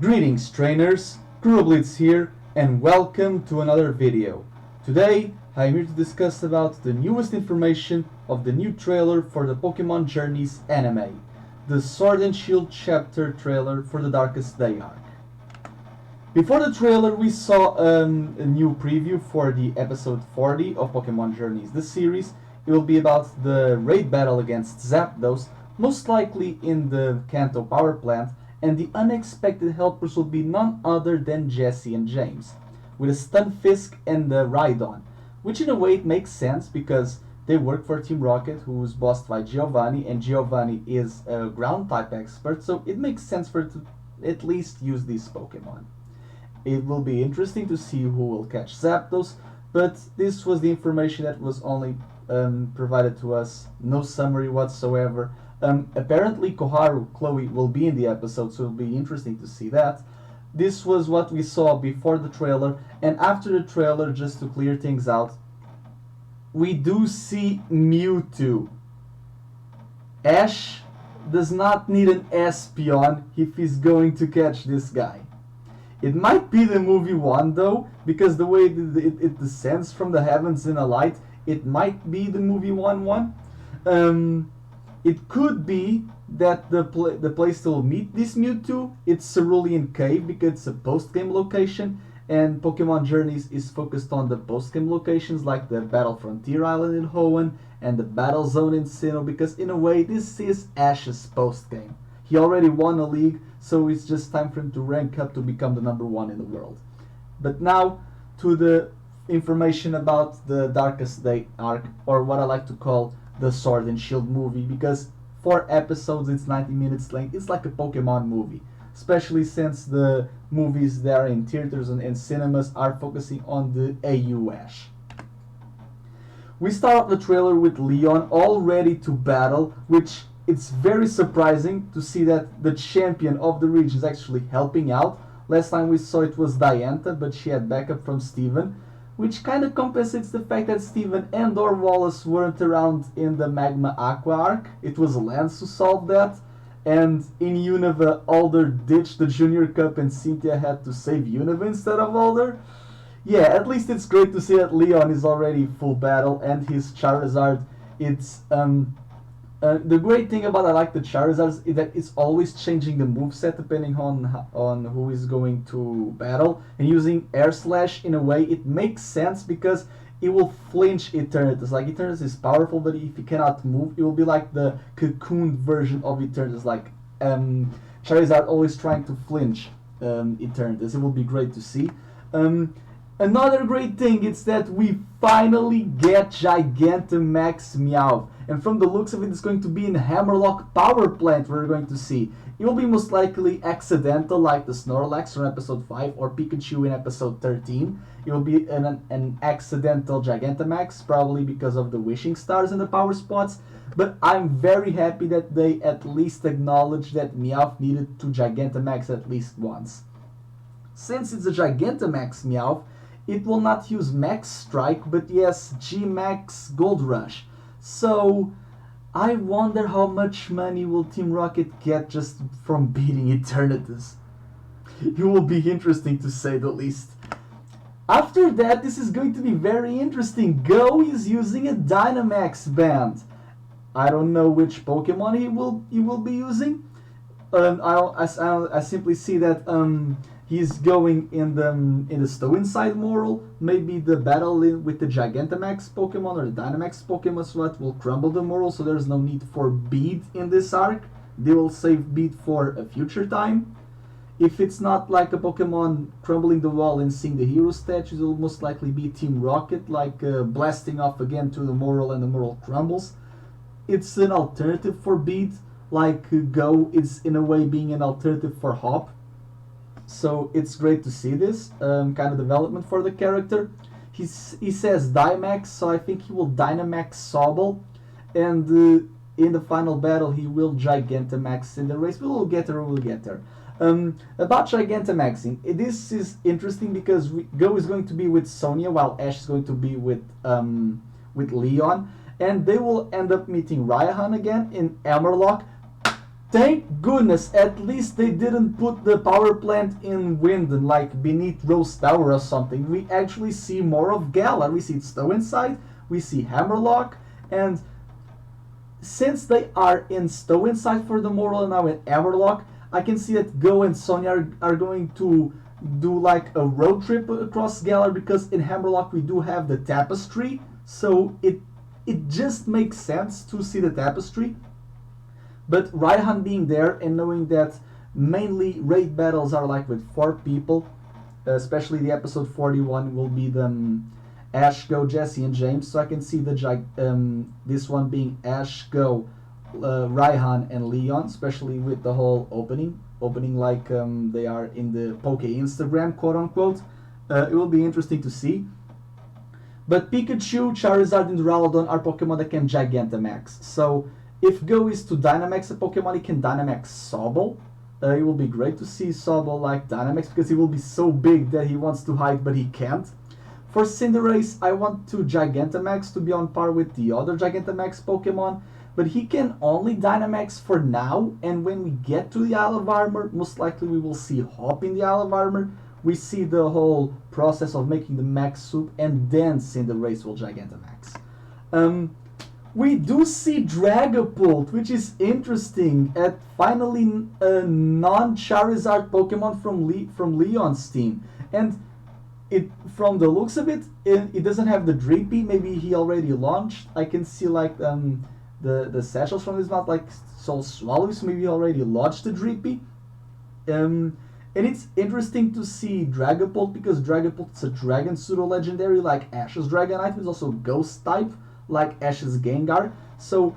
Greetings trainers, KuroBlitz here and welcome to another video. Today I am here to discuss about the newest information of the new trailer for the Pokémon Journeys anime, the Sword and Shield chapter trailer for the Darkest Day arc. Before the trailer we saw a new preview for the episode 40 of Pokémon Journeys, the series. It will be about the raid battle against Zapdos, most likely in the Kanto power plant, and the unexpected helpers will be none other than Jesse and James, with a Stunfisk and a Rhydon, which in a way it makes sense because they work for Team Rocket, who's bossed by Giovanni, and Giovanni is a ground type expert, so it makes sense for it to at least use these Pokemon. It will be interesting to see who will catch Zapdos, but this was the information that was only provided to us, no summary whatsoever. Apparently Koharu Chloe will be in the episode, so it'll be interesting to see that. This was what we saw before the trailer, and after the trailer, just to clear things out, we do see Mewtwo. Ash does not need an Espeon if he's going to catch this guy. It might be the movie one though, because the way it descends from the heavens in a light, it might be the movie one. It could be that the place to meet this Mewtwo, it's Cerulean Cave, because it's a post-game location, and Pokemon Journeys is focused on the post-game locations like the Battle Frontier Island in Hoenn and the Battle Zone in Sinnoh, because in a way this is Ash's post-game. He already won a league, so it's just time for him to rank up to become the #1 in the world. But now to the information about the Darkest Day arc, or what I like to call the Sword and Shield movie, because 4 episodes, it's 90 minutes length. It's like a Pokemon movie, especially since the movies that are in theaters and cinemas are focusing on the AU Ash. We start off the trailer with Leon all ready to battle, which it's very surprising to see that the champion of the region is actually helping out. Last time we saw it was Diantha, but she had backup from Steven, which kind of compensates the fact that Steven and or Wallace weren't around in the Magma Aqua arc. It was Lance who solved that, and in Unova, Alder ditched the Junior Cup and Cynthia had to save Unova instead of Alder. Yeah, at least it's great to see that Leon is already full battle, and his Charizard, it's the great thing about I like the Charizards is that it's always changing the moveset depending on who is going to battle, and using Air Slash in a way it makes sense because it will flinch Eternatus. Like Eternatus is powerful, but if he cannot move, it will be like the cocooned version of Eternatus. Like Charizard always trying to flinch Eternatus. It will be great to see. Another great thing is that we finally get Gigantamax Meowth. And from the looks of it, it's going to be in Hammerlock Power Plant we're going to see. It will be most likely accidental like the Snorlax from episode 5 or Pikachu in episode 13. It will be an accidental Gigantamax, probably because of the wishing stars and the power spots. But I'm very happy that they at least acknowledged that Meowth needed to Gigantamax at least once. Since it's a Gigantamax Meowth, it will not use Max Strike, but yes, G-Max Gold Rush. So, I wonder how much money will Team Rocket get just from beating Eternatus. It will be interesting to say the least. After that, this is going to be very interesting. Go is using a Dynamax Band. I don't know which Pokemon he will be using. I simply see that he's going in the Stow Inside Moral. Maybe the battle with the Gigantamax Pokemon or the Dynamax Pokemon Swat will crumble the Moral, so there's no need for Beat in this arc. They will save Beat for a future time. If it's not like a Pokemon crumbling the wall and seeing the hero statues, it will most likely be Team Rocket, like blasting off again to the Moral and the Moral crumbles. It's an alternative for Beat, like Go is in a way being an alternative for Hop. So it's great to see this kind of development for the character. He says Dynamax, so I think he will Dynamax Sobble, and in the final battle he will Gigantamax in the race. We'll get there. About Gigantamaxing, this is interesting because Go is going to be with Sonia while Ash is going to be with Leon, and they will end up meeting Raihan again in Hammerlock. Thank goodness, at least they didn't put the power plant in Winden, like beneath Rose Tower or something. We actually see more of Galar. We see Stow inside, we see Hammerlock, and since they are in Stow inside for the Mortal and now in Hammerlock, I can see that Go and Sonya are going to do like a road trip across Galar, because in Hammerlock we do have the tapestry, so it just makes sense to see the tapestry. But Raihan being there and knowing that mainly raid battles are like with 4 people, especially the episode 41 will be the Ash, Go, Jesse, and James. So I can see this one being Ash, Go, Raihan, and Leon, especially with the whole opening like they are in the Poke Instagram, quote unquote. It will be interesting to see. But Pikachu, Charizard, and Duraludon are Pokemon that can Gigantamax. So if Go is to Dynamax a Pokemon, he can Dynamax Sobble. It will be great to see Sobble like Dynamax, because he will be so big that he wants to hide but he can't. For Cinderace, I want to Gigantamax to be on par with the other Gigantamax Pokemon, but he can only Dynamax for now, and when we get to the Isle of Armor, most likely we will see Hop in the Isle of Armor. We see the whole process of making the max soup, and then Cinderace will Gigantamax. We do see Dragapult, which is interesting, at finally a non-Charizard Pokemon from Leon's team. And from the looks of it, it doesn't have the Drippy. Maybe he already launched. I can see like the satchels from his mouth, like so swallowy, so maybe he already launched the Drippy. And it's interesting to see Dragapult, because Dragapult's a Dragon Pseudo-Legendary like Ash's Dragonite, who's also Ghost type like Ash's Gengar. So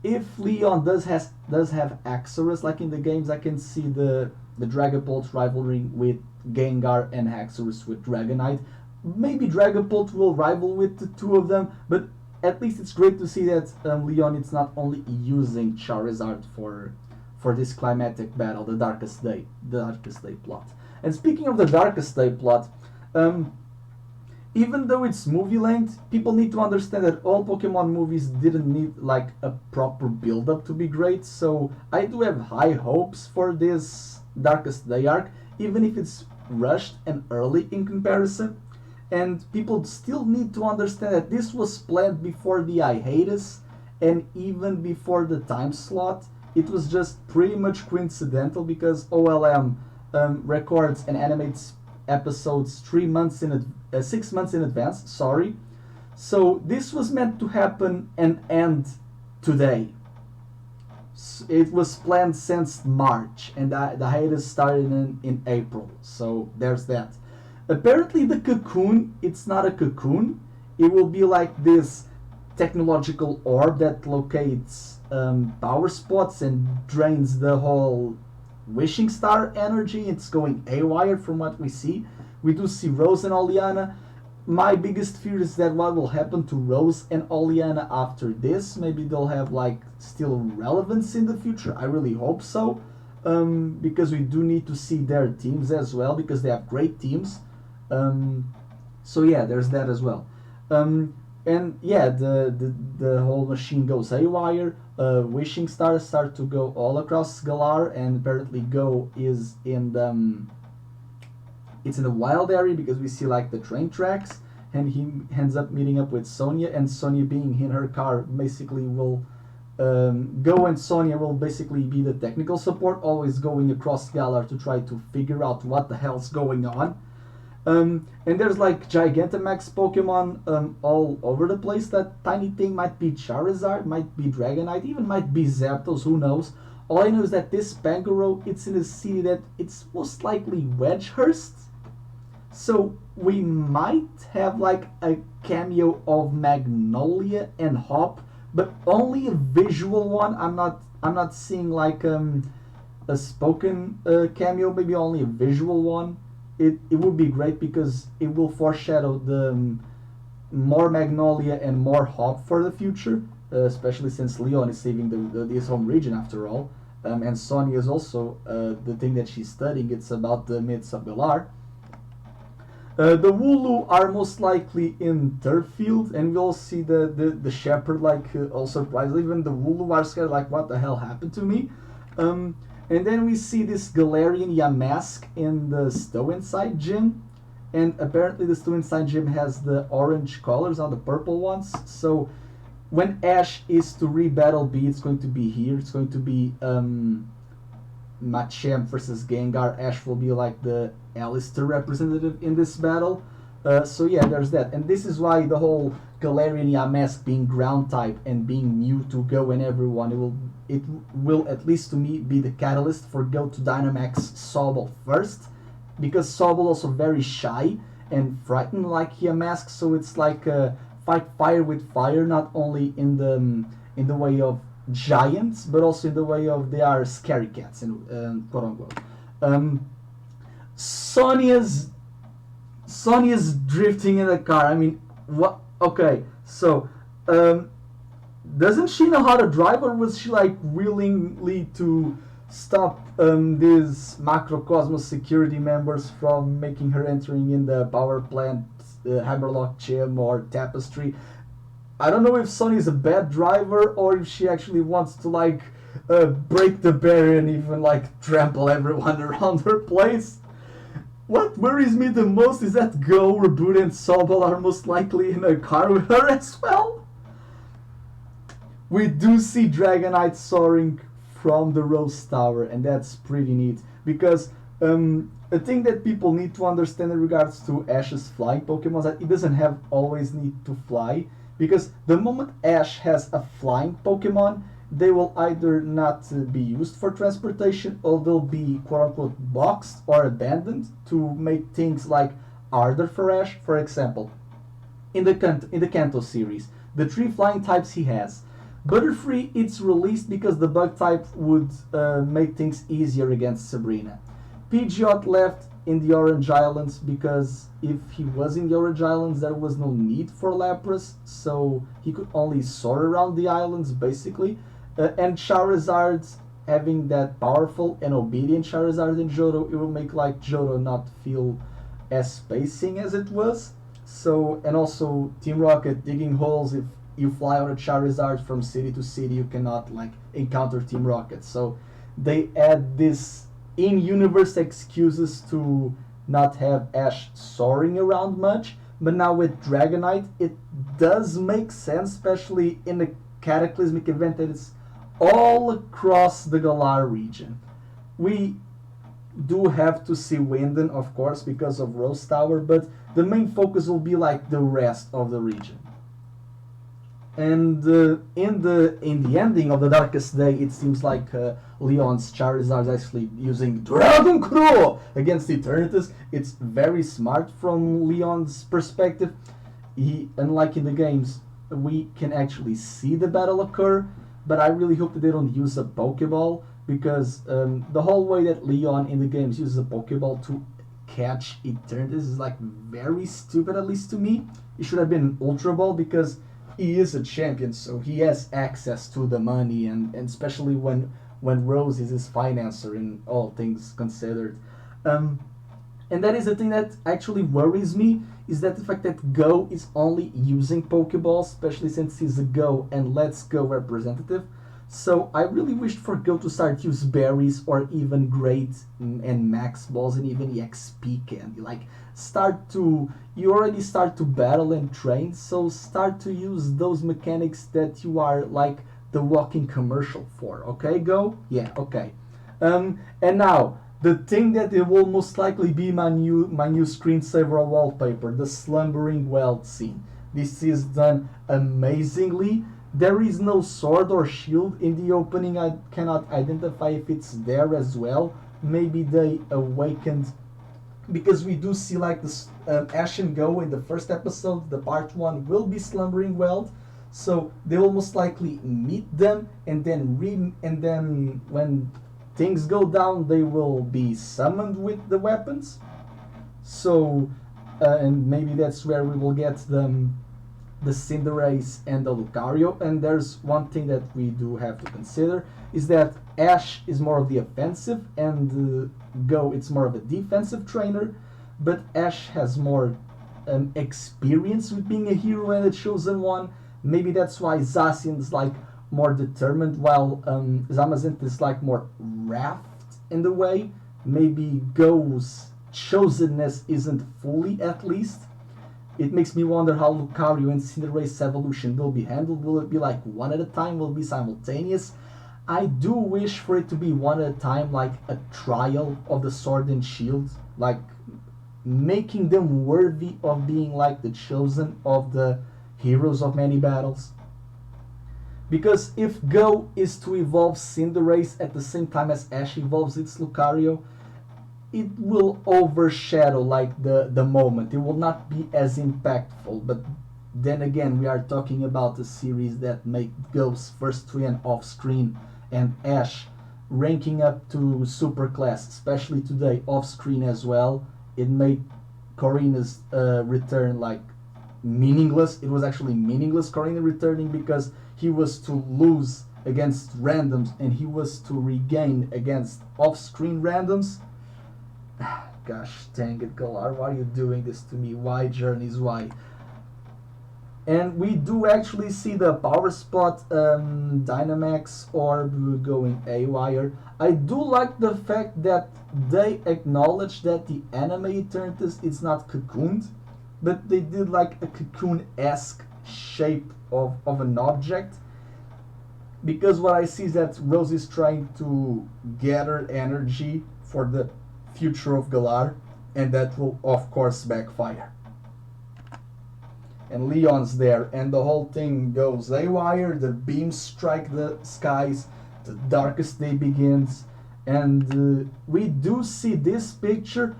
if Leon does have Axorus like in the games, I can see the Dragapult rivaling with Gengar and Axorus with Dragonite. Maybe Dragapult will rival with the 2 of them, but at least it's great to see that Leon is not only using Charizard for this climatic battle, the Darkest Day plot. And speaking of the Darkest Day plot, even though it's movie length, people need to understand that all Pokemon movies didn't need like a proper build-up to be great, so I do have high hopes for this Darkest Day arc, even if it's rushed and early in comparison. And people still need to understand that this was planned before the hiatus and even before the time slot. It was just pretty much coincidental, because OLM records and animates episodes 6 months in advance. Sorry, so this was meant to happen and end today. It was planned since March, and the hiatus started in April. So there's that. Apparently, the cocoon, it's not a cocoon. It will be like this technological orb that locates power spots and drains the whole wishing star energy. It's going haywire from what we see. We do see Rose and Oleana. My biggest fear is that what will happen to Rose and Oleana after this. Maybe they'll have like still relevance in the future. I really hope so, because we do need to see their teams as well, because they have great teams. So yeah, there's that as well. And yeah, the whole machine goes haywire. Wishing stars start to go all across Galar, and apparently Go is in the it's in the wild area, because we see like the train tracks, and he ends up meeting up with Sonya, and Sonya being in her car basically will Go and Sonya will basically be the technical support, always going across Galar to try to figure out what the hell's going on. And there's like Gigantamax Pokemon all over the place. That tiny thing might be Charizard, might be Dragonite, even might be Zapdos, who knows. All I know is that this Pangoro, it's in a city that it's most likely Wedgehurst. So we might have like a cameo of Magnolia and Hop, but only a visual one. I'm not seeing like a spoken cameo, maybe only a visual one. It would be great, because it will foreshadow the more Magnolia and more Hop for the future, especially since Leon is saving his home region after all, and Sonya is also the thing that she's studying. It's about the myths of Galar. The Wooloo are most likely in turf field, and we'll see the shepherd like all surprised. Even the Wooloo are scared, like what the hell happened to me. And then we see this Galarian Yamask in the Stow Inside gym, and apparently the Stow Inside gym has the orange colors on the purple ones. So when Ash is to rebattle B, it's going to be here. It's going to be Machamp versus Gengar. Ash will be like the Alistair representative in this battle. So yeah, there's that. And this is why the whole Galarian Yamask being ground type and being new to Go and everyone, it will at least to me be the catalyst for Go to Dynamax Sobble first, because Sobble also very shy and frightened like Yamask, so it's like fight fire with fire, not only in the way of giants, but also in the way of they are scary cats, and quote unquote. Sonia's drifting in the car. I mean, what? Okay, so doesn't she know how to drive, or was she like willingly to stop these Macrocosmos security members from making her entering in the power plant, Hammerlock Gym or Tapestry? I don't know if Sony's a bad driver or if she actually wants to like break the barrier and even like trample everyone around her place. What worries me the most is that Go, Reboot, and Sobble are most likely in a car with her as well. We do see Dragonite soaring from the Rose Tower, and that's pretty neat, because a thing that people need to understand in regards to Ash's flying Pokemon is that it doesn't have always need to fly, because the moment Ash has a flying Pokemon, they will either not be used for transportation, or they'll be quote-unquote boxed or abandoned to make things like harder for Ash. For example, in the Kanto series, the 3 flying types he has, Butterfree, it's released because the bug type would make things easier against Sabrina. Pidgeot left in the Orange Islands because if he was in the Orange Islands there was no need for Lapras, so he could only soar around the islands basically. And Charizard, having that powerful and obedient Charizard in Johto, it will make like Johto not feel as spacing as it was. So, and also Team Rocket digging holes. If you fly on a Charizard from city to city, you cannot like encounter Team Rocket. So they add this in-universe excuses to not have Ash soaring around much. But now with Dragonite, it does make sense, especially in the cataclysmic event that it's all across the Galar region. We do have to see Winden, of course, because of Rose Tower, but the main focus will be like the rest of the region. And in the ending of the Darkest Day, it seems like Leon's Charizard is actually using Dragon Claw against Eternatus. It's very smart from Leon's perspective. Unlike in the games, we can actually see the battle occur, but I really hope that they don't use a Pokeball, because the whole way that Leon in the games uses a Pokeball to catch Eternatus is like very stupid, at least to me. It should have been an Ultra Ball, because he is a champion, so he has access to the money, and especially when Rose is his financer in all things considered. And that is the thing that actually worries me, is that the fact that Go is only using Pokeballs, especially since he's a Go and Let's Go representative. So I really wished for Go to start use berries or even Great and Max Balls and even EXP candy. Like, you already start to battle and train, so start to use those mechanics that you are like the walking commercial for. Okay, Go? Yeah, okay. And now, the thing that it will most likely be my new screensaver wallpaper, the Slumbering Weld scene. This is done amazingly. There is no sword or shield in the opening. I cannot identify if it's there as well. Maybe they awakened, because we do see like this Ash and Go in the first episode. The part 1 will be Slumbering Weld, so they will most likely meet them, and then when things go down, they will be summoned with the weapons. So, and maybe that's where we will get the Cinderace and the Lucario. And there's one thing that we do have to consider, is that Ash is more of the offensive and Go it's more of a defensive trainer. but Ash has more experience with being a hero and a chosen one. Maybe that's why Zacian's like more determined, while Zamazenta is like more raft in the way. Maybe Go's chosenness isn't fully, at least. It makes me wonder how Lucario and Cinderace's evolution will be handled. Will it be like one at a time? Will it be simultaneous? I do wish for it to be one at a time, like a trial of the Sword and Shield, like making them worthy of being like the chosen of the heroes of many battles. Because if Go is to evolve Cinderace at the same time as Ash evolves its Lucario, it will overshadow like the moment. It will not be as impactful. But then again, we are talking about a series that make Go's first 3 and off screen, and Ash ranking up to super class, especially today off screen as well. It made Corina's return like meaningless. It was actually meaningless, Corina returning, because he was to lose against randoms and he was to regain against off-screen randoms. Gosh dang it, Galar, why are you doing this to me? Why, Journeys, why? And we do actually see the Power Spot Dynamax Orb going haywire. I do like the fact that they acknowledge that the anime Eternatus is not cocooned, but they did like a cocoon-esque shape of an object. Because what I see is that Rose is trying to gather energy for the future of Galar, and that will of course backfire. And Leon's there, and the whole thing goes haywire. The beams strike the skies, the darkest day begins, and we do see this picture.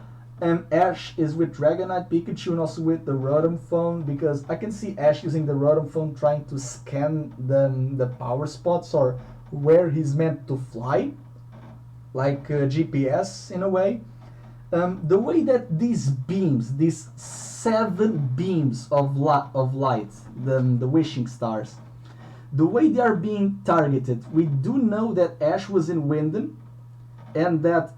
Ash is with Dragonite Pikachu and also with the Rotom phone, because I can see Ash using the Rotom phone trying to scan the power spots or where he's meant to fly, like GPS in a way. The way that these beams, these 7 beams of light, the wishing stars, the way they are being targeted, we do know that Ash was in Winden, and that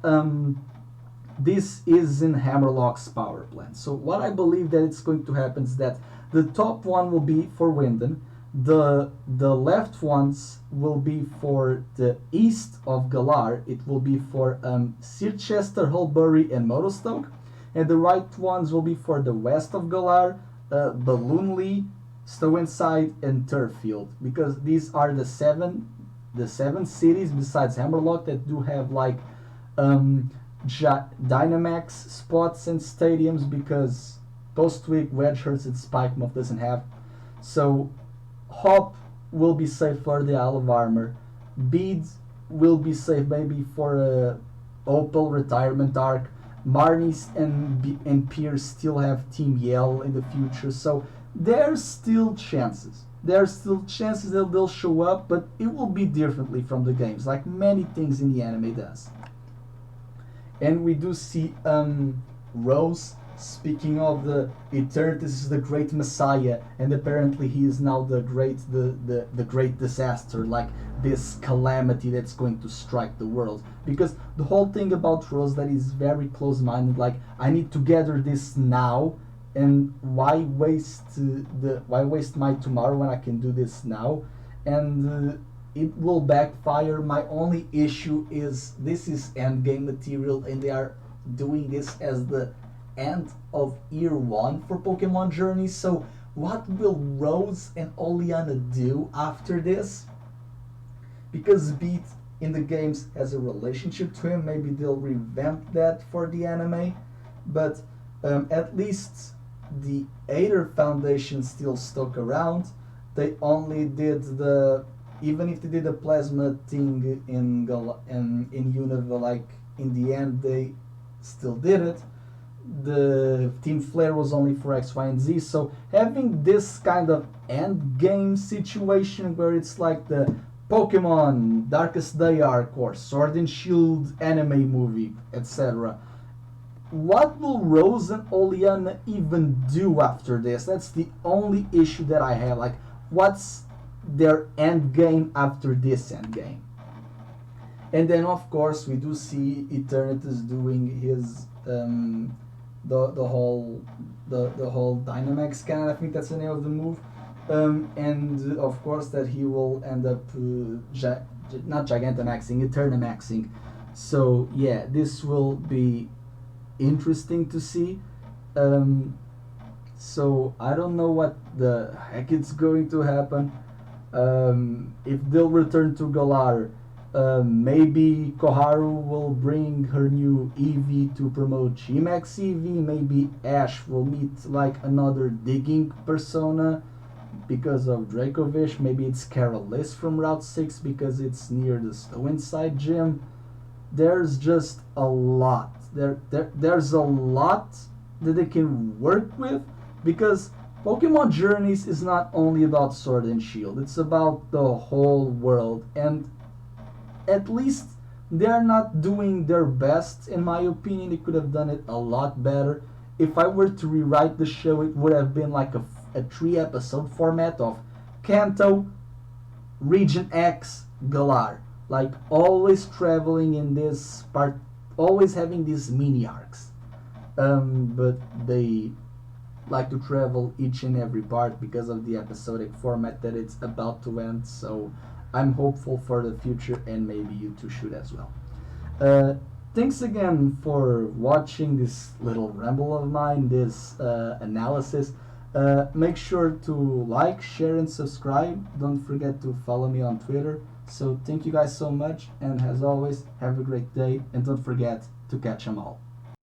this is in Hammerlock's power plant. So what I believe that it's going to happen is that the top one will be for Winden, the left ones will be for the east of Galar, it will be for Circhester, Hulbury and Motostoke, and the right ones will be for the west of Galar, Balloonly, Stowenside and Turffield, because these are the seven cities besides Hammerlock that do have like Dynamax spots and stadiums, because Postwick, Wedgehurst and Spikemuth doesn't have. So Hop will be safe for the Isle of Armor. Beads will be safe maybe for a Opal retirement arc. Marnie's and Pierce still have Team Yell in the future, so there's still chances. There's still chances that they'll show up, but it will be differently from the games, like many things in the anime does. And we do see Rose speaking of the Eternatus is the great messiah, and apparently he is now the great disaster, like this calamity that's going to strike the world. Because the whole thing about Rose that is very close-minded, like I need to gather this now, and why waste my tomorrow when I can do this now, and it will backfire. My only issue is this is endgame material, and they are doing this as the end of year 1 for Pokemon Journey. So what will Rose and Oleana do after this? Because Beat in the games has a relationship to him, maybe they'll revamp that for the anime, but at least the Aether Foundation still stuck around. They only did even if they did a plasma thing in Unova, like in the end they still did it. The Team Flare was only for X, Y, and Z. So having this kind of end game situation where it's like the Pokemon Darkest Day arc or Sword and Shield anime movie, etc. What will Rose and Oleana even do after this? That's the only issue that I have. Like, what's their end game after this end game? And then of course we do see Eternatus doing his the whole Dynamax scan. I think that's the name of the move. And of course that he will end up not Gigantamaxing, Eternamaxing. So yeah, this will be interesting to see. So I don't know what the heck it's going to happen. If they'll return to Galar, maybe Koharu will bring her new Eevee to promote G-Max Eevee. Maybe Ash will meet like another digging persona because of Dracovish. Maybe it's Carolis from Route 6 because it's near the Snow Inside gym. There's just a lot. There's a lot that they can work with, because Pokemon Journeys is not only about Sword and Shield, it's about the whole world, and at least they're not doing their best. In my opinion, they could have done it a lot better. If I were to rewrite the show, it would have been like a 3-episode format of Kanto, Region X, Galar. Like always traveling in this part, always having these mini arcs. But they like to travel each and every part because of the episodic format that it's about to end. So I'm hopeful for the future, and maybe you two should as well. Thanks again for watching this little ramble of mine, this analysis. Make sure to like, share, and subscribe. Don't forget to follow me on Twitter. So thank you guys so much, and as always, have a great day, and don't forget to catch 'em all.